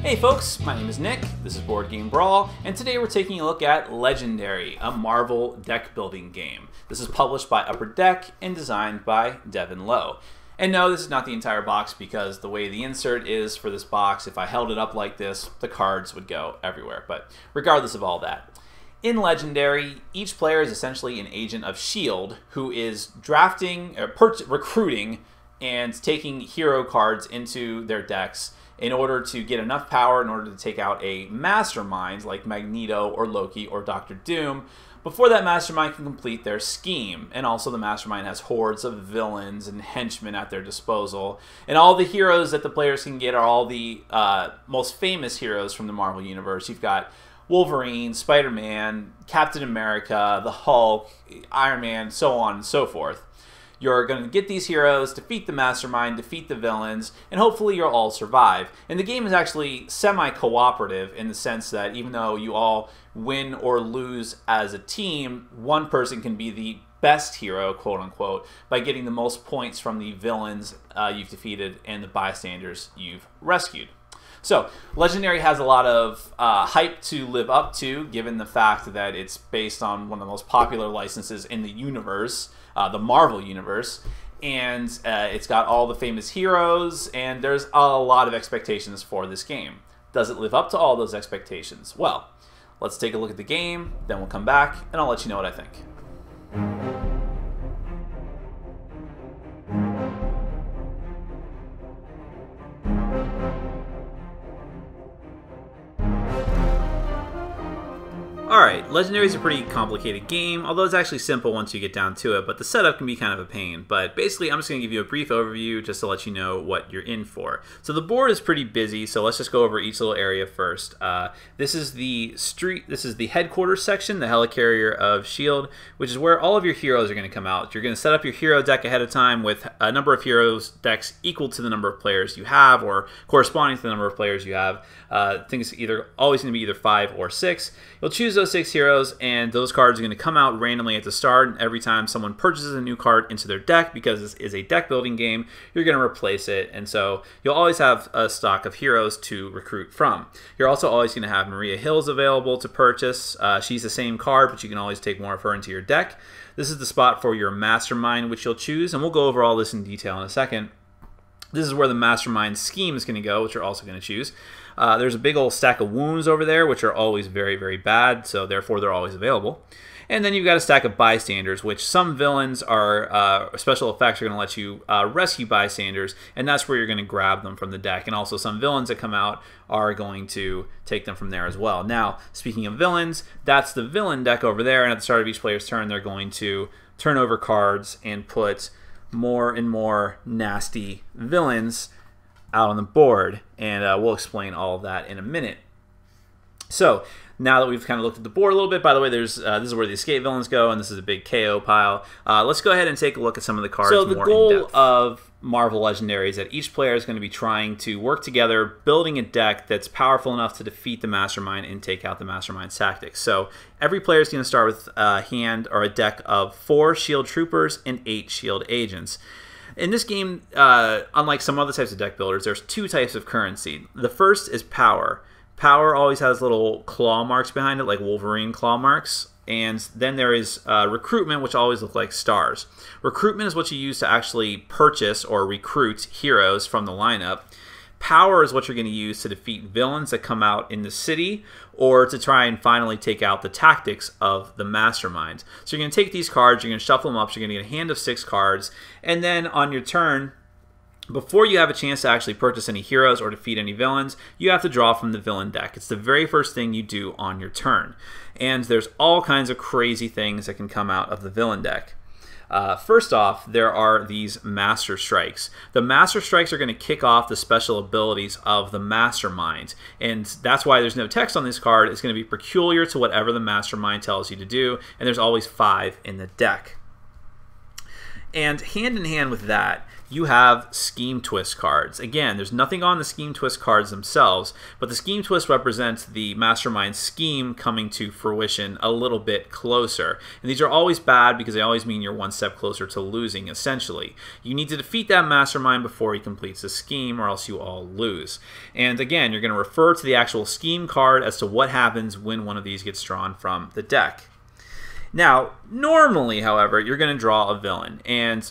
Hey folks, my name is Nick, this is Board Game Brawl, and today we're taking a look at Legendary, a Marvel deck building game. This is published by Upper Deck and designed by Devin Lowe. And no, this is not the entire box because the way the insert is for this box, if I held it up like this, the cards would go everywhere. But regardless of all that, in Legendary, each player is essentially an agent of S.H.I.E.L.D. who is drafting, recruiting, and taking hero cards into their decks in order to get enough power in order to take out a Mastermind like Magneto or Loki or Doctor Doom before that Mastermind can complete their scheme. And also the Mastermind has hordes of villains and henchmen at their disposal. And all the heroes that the players can get are all the most famous heroes from the Marvel Universe. You've got Wolverine, Spider-Man, Captain America, the Hulk, Iron Man, so on and so forth. You're going to get these heroes, defeat the Mastermind, defeat the villains, and hopefully you'll all survive. And the game is actually semi-cooperative in the sense that even though you all win or lose as a team, one person can be the best hero, quote-unquote, by getting the most points from the villains you've defeated and the bystanders you've rescued. So, Legendary has a lot of hype to live up to, given the fact that it's based on one of the most popular licenses in the universe, the Marvel Universe, and it's got all the famous heroes, and there's a lot of expectations for this game. Does it live up to all those expectations? Well, let's take a look at the game, then we'll come back, and I'll let you know what I think. Alright, Legendary is a pretty complicated game, although it's actually simple once you get down to it, but the setup can be kind of a pain. But basically, I'm just going to give you a brief overview just to let you know what you're in for. So the board is pretty busy, so let's just go over each little area first. This is the headquarters section, the helicarrier of S.H.I.E.L.D., which is where all of your heroes are going to come out. You're going to set up your hero deck ahead of time with a number of heroes decks equal to the number of players you have, or corresponding to the number of players you have. Things always going to be either 5 or 6. You'll choose those 6 heroes, and those cards are going to come out randomly at the start. And every time someone purchases a new card into their deck, because this is a deck building game, you're going to replace it. And so you'll always have a stock of heroes to recruit from. You're also always going to have Maria Hills available to purchase. She's the same card, but you can always take more of her into your deck. This is the spot for your Mastermind, which you'll choose, and we'll go over all this in detail in a second. This is where the Mastermind scheme is going to go, which you're also going to choose. There's a big old stack of wounds over there, which are always very, very bad, so therefore they're always available. And then you've got a stack of bystanders, which some villains are special effects are going to let you rescue bystanders, and that's where you're going to grab them from the deck. And also some villains that come out are going to take them from there as well. Now, speaking of villains, that's the villain deck over there, and at the start of each player's turn, they're going to turn over cards and put more and more nasty villains out on the board, and we'll explain all of that in a minute. So now that we've kind of looked at the board a little bit, by the way, there's this is where the escape villains go, and this is a big KO pile. Let's go ahead and take a look at some of the cards more in depth. So the goal of Marvel Legendary is that each player is going to be trying to work together, building a deck that's powerful enough to defeat the Mastermind and take out the Mastermind's tactics. So every player is going to start with a hand or a deck of 4 S.H.I.E.L.D. troopers and 8 S.H.I.E.L.D. agents. In this game, unlike some other types of deck builders, there's 2 types of currency. The first is power. Power always has little claw marks behind it, like Wolverine claw marks. And then there is recruitment, which always look like stars. Recruitment is what you use to actually purchase or recruit heroes from the lineup. Power is what you're going to use to defeat villains that come out in the city, or to try and finally take out the tactics of the Mastermind. So you're going to take these cards, you're going to shuffle them up, so you're going to get a hand of 6 cards, and then on your turn, before you have a chance to actually purchase any heroes or defeat any villains, you have to draw from the villain deck. It's the very first thing you do on your turn. And there's all kinds of crazy things that can come out of the villain deck. First off, there are these Master Strikes. The Master Strikes are going to kick off the special abilities of the Mastermind, and that's why there's no text on this card. It's going to be peculiar to whatever the Mastermind tells you to do, and there's always 5 in the deck. And hand in hand with that, you have Scheme Twist cards. Again, there's nothing on the Scheme Twist cards themselves, but the Scheme Twist represents the Mastermind scheme coming to fruition a little bit closer. And these are always bad because they always mean you're one step closer to losing, essentially. You need to defeat that Mastermind before he completes the scheme, or else you all lose. And again, you're going to refer to the actual scheme card as to what happens when one of these gets drawn from the deck. Now, normally, however, you're going to draw a villain, and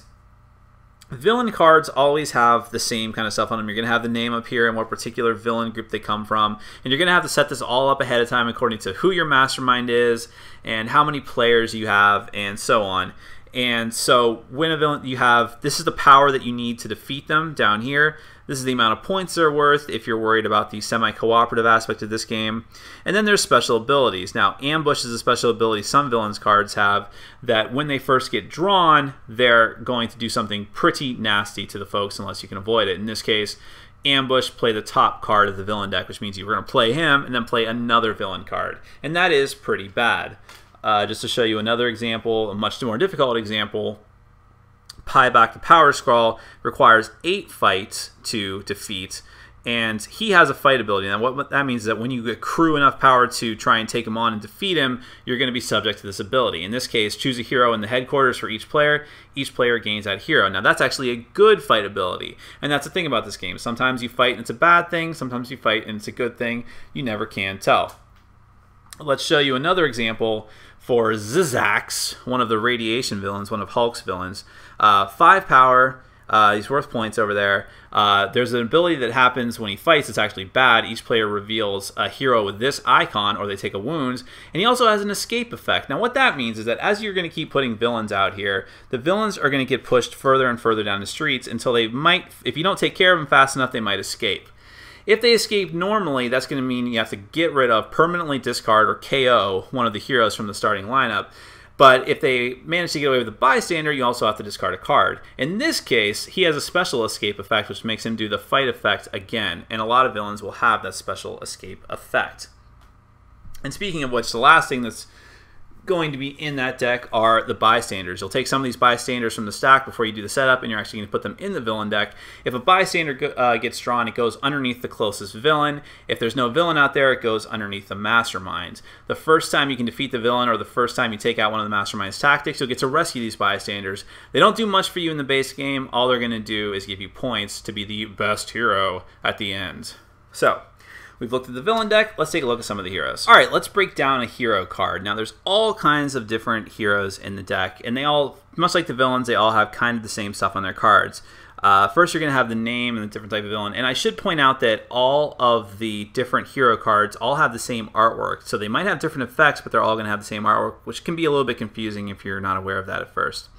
villain cards always have the same kind of stuff on them. You're going to have the name up here and what particular villain group they come from. And you're going to have to set this all up ahead of time according to who your mastermind is and how many players you have and so on. And so when a villain, you have, this is the power that you need to defeat them down here. This is the amount of points they're worth if you're worried about the semi-cooperative aspect of this game. And then there's special abilities. Now, Ambush is a special ability some villains cards have that when they first get drawn, they're going to do something pretty nasty to the folks unless you can avoid it. In this case, Ambush, play the top card of the villain deck, which means you're going to play him and then play another villain card. And that is pretty bad. Just to show you another example, a much more difficult example, Pieback the Power Scroll requires 8 fights to defeat, and he has a fight ability. Now what that means is that when you accrue enough power to try and take him on and defeat him, you're going to be subject to this ability. In this case, choose a hero in the headquarters for each player. Each player gains that hero. Now that's actually a good fight ability, and that's the thing about this game. Sometimes you fight and it's a bad thing, sometimes you fight and it's a good thing. You never can tell. Let's show you another example for Zizzax, one of the radiation villains, one of Hulk's villains. 5 power, he's worth points over there. There's an ability that happens when he fights. It's actually bad. Each player reveals a hero with this icon or they take a wound. And he also has an escape effect. Now what that means is that as you're going to keep putting villains out here, the villains are going to get pushed further and further down the streets until they might, if you don't take care of them fast enough, they might escape. If they escape normally, that's going to mean you have to get rid of, permanently discard, or KO one of the heroes from the starting lineup. But if they manage to get away with a bystander, you also have to discard a card. In this case, he has a special escape effect, which makes him do the fight effect again. And a lot of villains will have that special escape effect. And speaking of which, the last thing that's going to be in that deck are the bystanders. You'll take some of these bystanders from the stack before you do the setup, and you're actually going to put them in the villain deck. If a bystander gets drawn, it goes underneath the closest villain. If there's no villain out there, it goes underneath the mastermind. The first time you can defeat the villain, or the first time you take out one of the mastermind's tactics, you'll get to rescue these bystanders. They don't do much for you in the base game. All they're going to do is give you points to be the best hero at the end. So we've looked at the villain deck. Let's take a look at some of the heroes. All right, let's break down a hero card. Now, there's all kinds of different heroes in the deck, and they all, much like the villains, they all have kind of the same stuff on their cards. First, you're going to have the name and the different type of villain. And I should point out that all of the different hero cards all have the same artwork. So they might have different effects, but they're all going to have the same artwork, which can be a little bit confusing if you're not aware of that at first.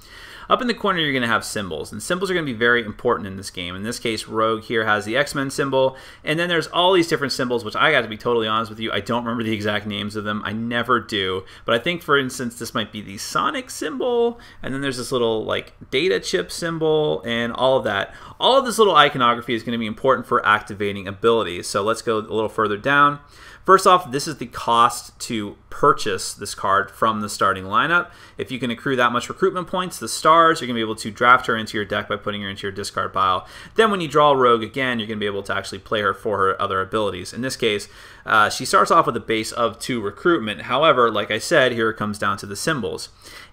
Up in the corner, you're going to have symbols, and symbols are going to be very important in this game. In this case, Rogue here has the X-Men symbol, and then there's all these different symbols, which I got to be totally honest with you, I don't remember the exact names of them. I never do, but I think, for instance, this might be the Sonic symbol, and then there's this little, like, data chip symbol, and all of that. All of this little iconography is going to be important for activating abilities, so let's go a little further down. First off, this is the cost to purchase this card from the starting lineup. If you can accrue that much recruitment points, the stars, you're going to be able to draft her into your deck by putting her into your discard pile. Then when you draw Rogue again, you're going to be able to actually play her for her other abilities. In this case, she starts off with a base of 2 recruitment. However, like I said, here it comes down to the symbols.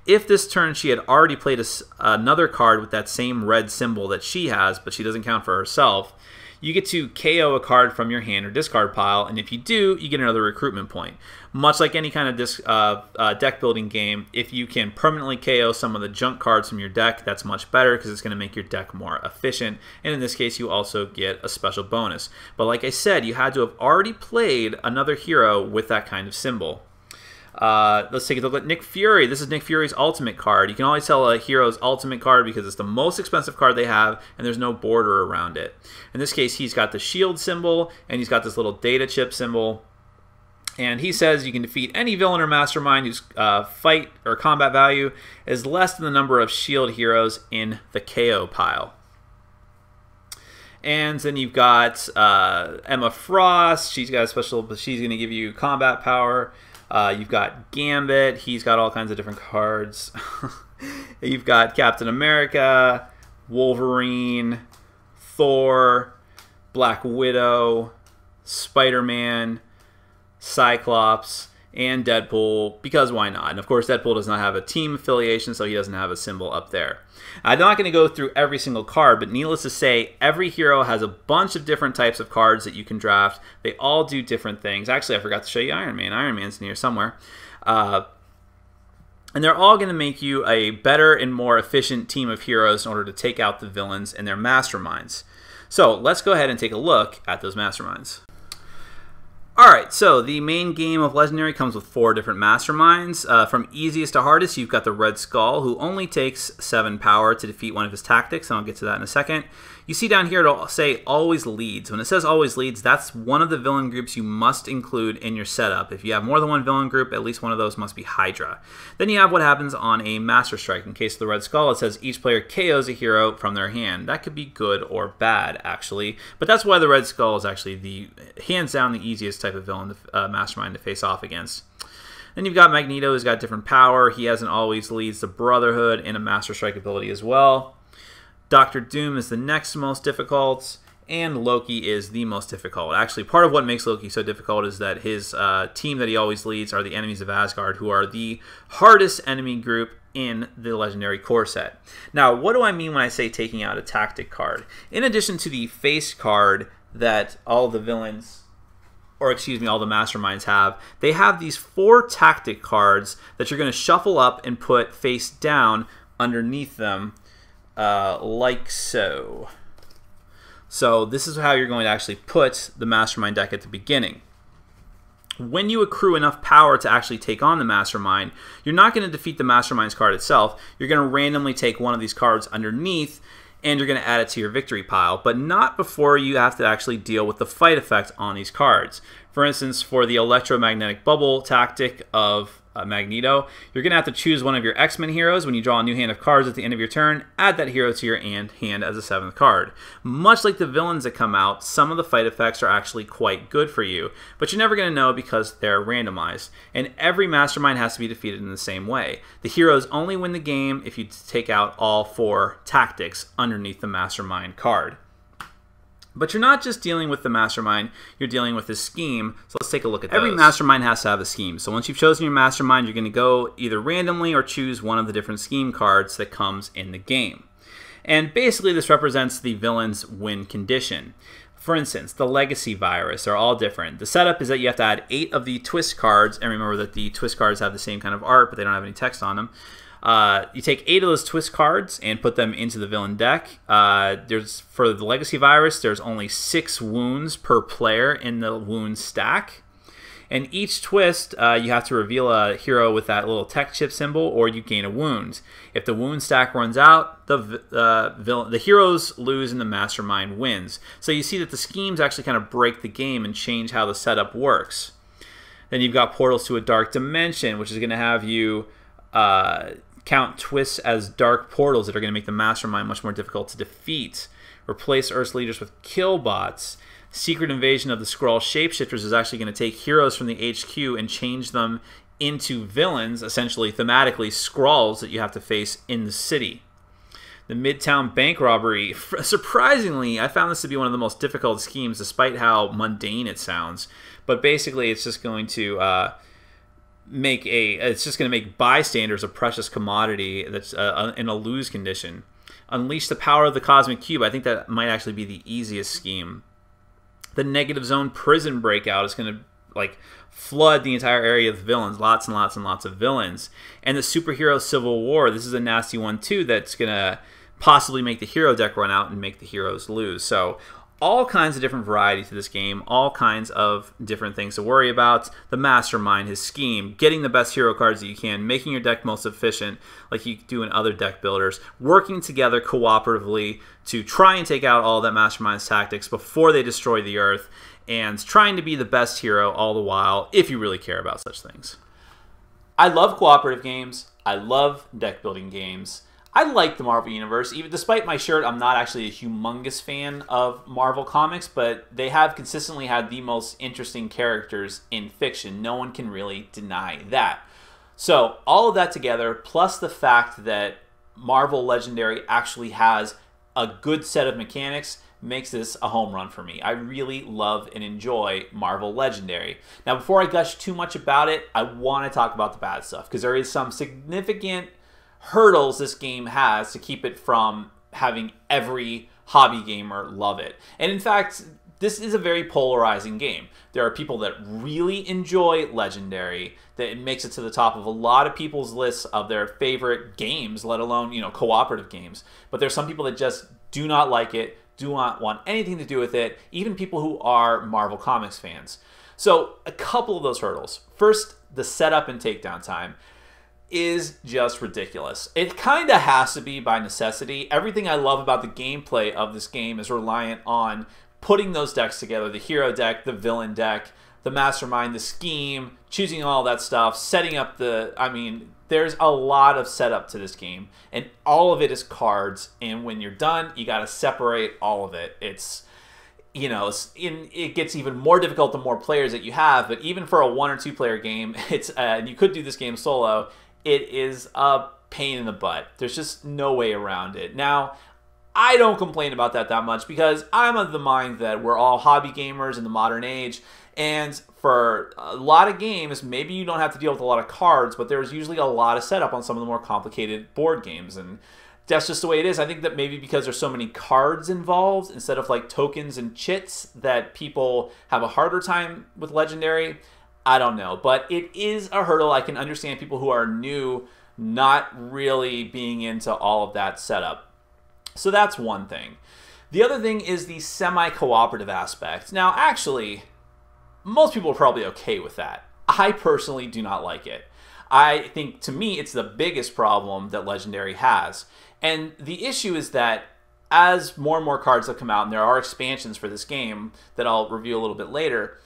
If this turn she had already played another card with that same red symbol that she has, but she doesn't count for herself, you get to KO a card from your hand or discard pile, and if you do, you get another recruitment point. Much like any kind of deck building game, if you can permanently KO some of the junk cards from your deck, that's much better because it's going to make your deck more efficient, and in this case, you also get a special bonus. But like I said, you had to have already played another hero with that kind of symbol. Let's take a look at Nick Fury. This is Nick Fury's ultimate card. You can always tell a hero's ultimate card because it's the most expensive card they have, and there's no border around it. In this case, he's got the shield symbol, and he's got this little data chip symbol. And he says you can defeat any villain or mastermind whose fight or combat value is less than the number of shield heroes in the KO pile. And then you've got Emma Frost. She's got a special, but she's going to give you combat power. You've got Gambit. He's got all kinds of different cards. You've got Captain America. Wolverine, Thor, Black Widow, Spider-Man, Cyclops, and Deadpool, because why not? And of course, Deadpool does not have a team affiliation, so he doesn't have a symbol up there. I'm not going to go through every single card, but needless to say, every hero has a bunch of different types of cards that you can draft. They all do different things. Actually, I forgot to show you Iron Man. Iron Man's in here somewhere. And they're all going to make you a better and more efficient team of heroes in order to take out the villains and their masterminds. So let's go ahead and take a look at those masterminds. Alright, so the main game of Legendary comes with 4 different masterminds. From easiest to hardest, you've got the Red Skull, who only takes 7 power to defeat one of his tactics, and I'll get to that in a second. You see down here it'll say always leads. When it says always leads, that's one of the villain groups you must include in your setup. If you have more than one villain group, at least one of those must be Hydra. Then you have what happens on a Master Strike. In case of the Red Skull, it says each player KOs a hero from their hand. That could be good or bad, actually. But that's why the Red Skull is actually the hands down the easiest type of villain mastermind to face off against. Then you've got Magneto, who's got different power. He has an always leads the Brotherhood and a Master Strike ability as well. Doctor Doom is the next most difficult, and Loki is the most difficult. Actually, part of what makes Loki so difficult is that his team that he always leads are the enemies of Asgard, who are the hardest enemy group in the Legendary core set. Now, what do I mean when I say taking out a tactic card? In addition to the face card that all the villains, or excuse me, all the masterminds have, they have these 4 tactic cards that you're going to shuffle up and put face down underneath them, like so. So this is how you're going to actually put the mastermind deck at the beginning. When you accrue enough power to actually take on the mastermind, you're not going to defeat the mastermind's card itself. You're going to randomly take one of these cards underneath, and you're going to add it to your victory pile, but not before you have to actually deal with the fight effect on these cards. For instance, for the electromagnetic bubble tactic of Magneto, you're going to have to choose one of your X-Men heroes. When you draw a new hand of cards at the end of your turn, add that hero to your hand as a 7th card. Much like the villains that come out, some of the fight effects are actually quite good for you, but you're never going to know because they're randomized. And every mastermind has to be defeated in the same way. The heroes only win the game if you take out all 4 tactics underneath the mastermind card. But you're not just dealing with the mastermind, you're dealing with his scheme. So let's take a look at those. Every mastermind has to have a scheme. So once you've chosen your mastermind, you're going to go either randomly or choose one of the different scheme cards that comes in the game. And basically this represents the villain's win condition. For instance, the Legacy Virus are all different. The setup is that you have to add 8 of the twist cards, and remember that the twist cards have the same kind of art, but they don't have any text on them. You take 8 of those twist cards and put them into the villain deck. For the Legacy Virus, there's only 6 wounds per player in the wound stack. And each twist, you have to reveal a hero with that little tech chip symbol, or you gain a wound. If the wound stack runs out, the heroes lose and the mastermind wins. So you see that the schemes actually kind of break the game and change how the setup works. Then you've got Portals to a Dark Dimension, which is going to have you count twists as dark portals that are going to make the mastermind much more difficult to defeat. Replace Earth's leaders with killbots. Secret Invasion of the Skrull Shapeshifters is actually going to take heroes from the HQ and change them into villains, essentially thematically Skrulls that you have to face in the city. The Midtown Bank-Robbery, surprisingly, I found this to be one of the most difficult schemes despite how mundane it sounds. But basically it's just going to make Bystanders a precious commodity that's in a lose condition. Unleash the power of the Cosmic Cube. I think that might actually be the easiest scheme. The Negative Zone Prison Breakout is going to flood the entire area with villains, lots and lots and lots of villains. And the Superhero Civil War. This is a nasty one too. That's going to possibly make the hero deck run out and make the heroes lose. So all kinds of different variety to this game, all kinds of different things to worry about. The mastermind, his scheme, getting the best hero cards that you can, making your deck most efficient like you do in other deck builders, working together cooperatively to try and take out all that mastermind's tactics before they destroy the earth, and trying to be the best hero all the while if you really care about such things. I love cooperative games. I love deck building games. I like the Marvel Universe. Even despite my shirt, I'm not actually a humongous fan of Marvel Comics, but they have consistently had the most interesting characters in fiction. No one can really deny that. So all of that together, plus the fact that Marvel Legendary actually has a good set of mechanics makes this a home run for me. I really love and enjoy Marvel Legendary. Now, before I gush too much about it, I want to talk about the bad stuff, because there is some significant hurdles this game has to keep it from having every hobby gamer love it. And in fact, this is a very polarizing game. There are people that really enjoy Legendary, that it makes it to the top of a lot of people's lists of their favorite games, let alone, you know, cooperative games. But there's some people that just do not like it, do not want anything to do with it, even people who are Marvel Comics fans. So a couple of those hurdles. First, the setup and takedown time is just ridiculous. It kind of has to be by necessity. Everything I love about the gameplay of this game is reliant on putting those decks together, the hero deck, the villain deck, the mastermind, the scheme, choosing all that stuff, setting up the, I mean, there's a lot of setup to this game, and all of it is cards, and when you're done, you got to separate all of it. It's, you know, it gets even more difficult the more players that you have, but even for a 1 or 2 player game, it's, and you could do this game solo, it is a pain in the butt. There's just no way around it. Now, I don't complain about that much, because I'm of the mind that we're all hobby gamers in the modern age, and for a lot of games, maybe you don't have to deal with a lot of cards, but there's usually a lot of setup on some of the more complicated board games, and that's just the way it is. I think that maybe because there's so many cards involved instead of like tokens and chits, that people have a harder time with Legendary. I don't know, but it is a hurdle. I can understand people who are new not really being into all of that setup. So that's one thing. The other thing is the semi-cooperative aspect. Now, actually, most people are probably okay with that. I personally do not like it. I think, to me, it's the biggest problem that Legendary has. And the issue is that as more and more cards have come out, and there are expansions for this game that I'll review a little bit later,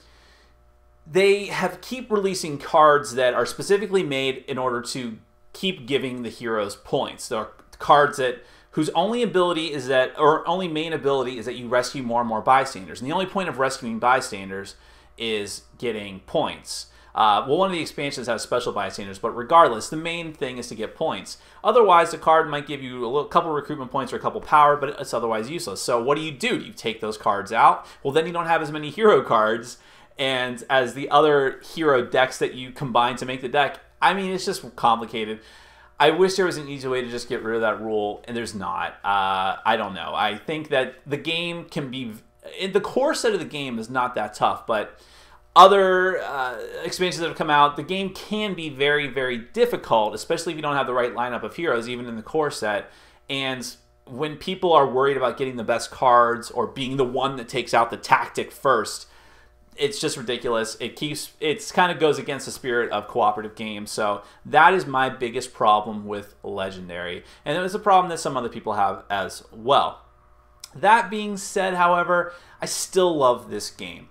they keep releasing cards that are specifically made in order to keep giving the heroes points. There are cards that whose only ability is that, or only main ability is that you rescue more and more bystanders. And the only point of rescuing bystanders is getting points. Well, one of the expansions has special bystanders, but regardless, the main thing is to get points. Otherwise, the card might give you a couple recruitment points or a couple power, but it's otherwise useless. So what do? Do you take those cards out? Well, then you don't have as many hero cards, and as the other hero decks that you combine to make the deck. I mean, it's just complicated. I wish there was an easy way to just get rid of that rule, and there's not. I don't know. I think that the game can be... The core set of the game is not that tough, but other expansions that have come out, the game can be very, very difficult, especially if you don't have the right lineup of heroes, even in the core set. And when people are worried about getting the best cards or being the one that takes out the tactic first, it's just ridiculous. It's kind of goes against the spirit of cooperative games. So that is my biggest problem with Legendary. And it was a problem that some other people have as well. That being said, however, I still love this game.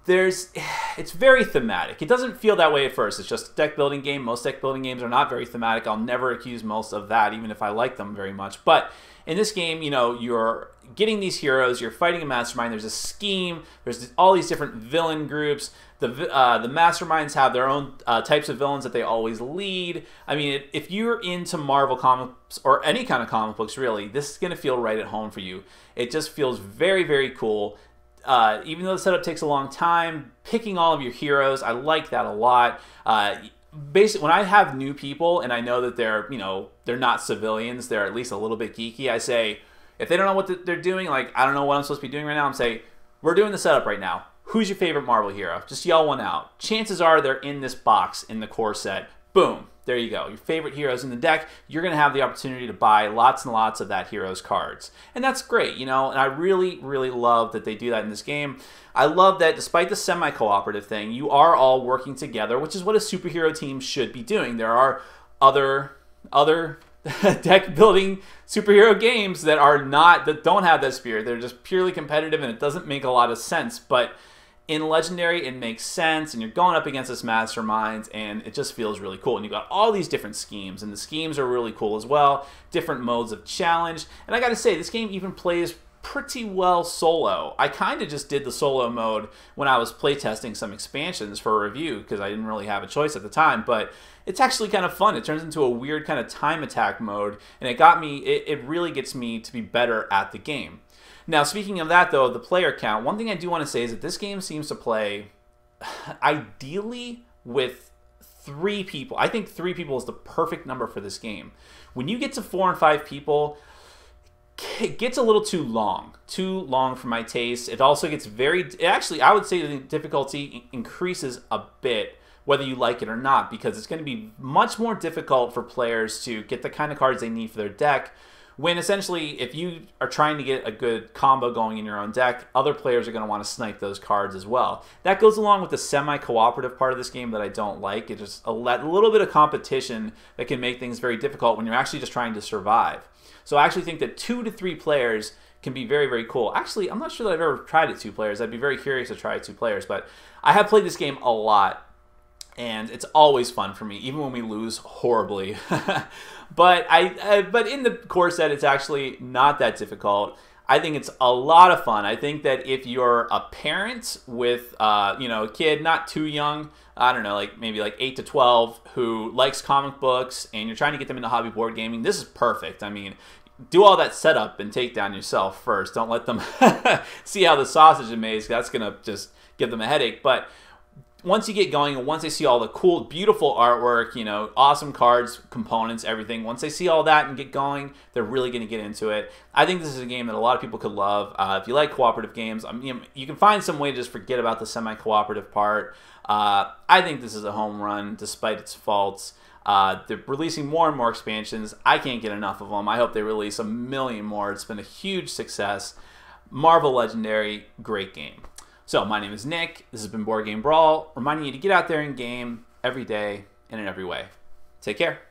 It's very thematic. It doesn't feel that way at first. It's just a deck building game. Most deck building games are not very thematic. I'll never accuse most of that, even if I like them very much. But in this game, you know, you're getting these heroes, you're fighting a mastermind, there's a scheme, there's all these different villain groups. The masterminds have their own types of villains that they always lead. I mean, if you're into Marvel comics, or any kind of comic books really, this is going to feel right at home for you. It just feels very, very cool. Even though the setup takes a long time, picking all of your heroes, I like that a lot. Basically, when I have new people and I know that they're not civilians, they're at least a little bit geeky, I say, if they don't know what they're doing, like, I don't know what I'm supposed to be doing right now, I'm saying, we're doing the setup right now. Who's your favorite Marvel hero? Just yell one out. Chances are they're in this box in the core set. Boom. There you go. Your favorite heroes in the deck. You're going to have the opportunity to buy lots and lots of that hero's cards. And that's great, you know, and I really, really love that they do that in this game. I love that despite the semi-cooperative thing, you are all working together, which is what a superhero team should be doing. There are other deck building superhero games that don't have that spirit. They're just purely competitive, and it doesn't make a lot of sense. But in Legendary, it makes sense, and you're going up against this mastermind, and it just feels really cool. And you've got all these different schemes, and the schemes are really cool as well. Different modes of challenge. And I gotta say, this game even plays pretty well solo. I kind of just did the solo mode when I was playtesting some expansions for a review because I didn't really have a choice at the time, but it's actually kind of fun. It turns into a weird kind of time attack mode, and it really gets me to be better at the game. Now, speaking of that, though, the player count, one thing I do want to say is that this game seems to play ideally with 3 people. I think 3 people is the perfect number for this game. When you get to 4 and 5 people, it gets a little too long for my taste. It also gets actually, I would say the difficulty increases a bit whether you like it or not, because it's going to be much more difficult for players to get the kind of cards they need for their deck, when essentially if you are trying to get a good combo going in your own deck, other players are going to want to snipe those cards as well. That goes along with the semi-cooperative part of this game that I don't like. It's just a little bit of competition that can make things very difficult when you're actually just trying to survive. So I actually think that 2 to 3 players can be very, very cool. Actually, I'm not sure that I've ever tried it 2 players. I'd be very curious to try it 2 players, but I have played this game a lot, and it's always fun for me, even when we lose horribly. But in the core set, it's actually not that difficult. I think it's a lot of fun. I think that if you're a parent with a kid not too young, I don't know, maybe 8 to 12, who likes comic books, and you're trying to get them into hobby board gaming, this is perfect. I mean, do all that setup and take down yourself first. Don't let them see how the sausage is made. That's gonna just give them a headache. But once you get going, and once they see all the cool, beautiful artwork, awesome cards, components, everything, once they see all that and get going, they're really going to get into it. I think this is a game that a lot of people could love. If you like cooperative games, you can find some way to just forget about the semi-cooperative part. I think this is a home run, despite its faults. They're releasing more and more expansions. I can't get enough of them. I hope they release a million more. It's been a huge success. Marvel Legendary, great game. So, my name is Nick. This has been Board Game Brawl, reminding you to get out there and game every day and in every way. Take care.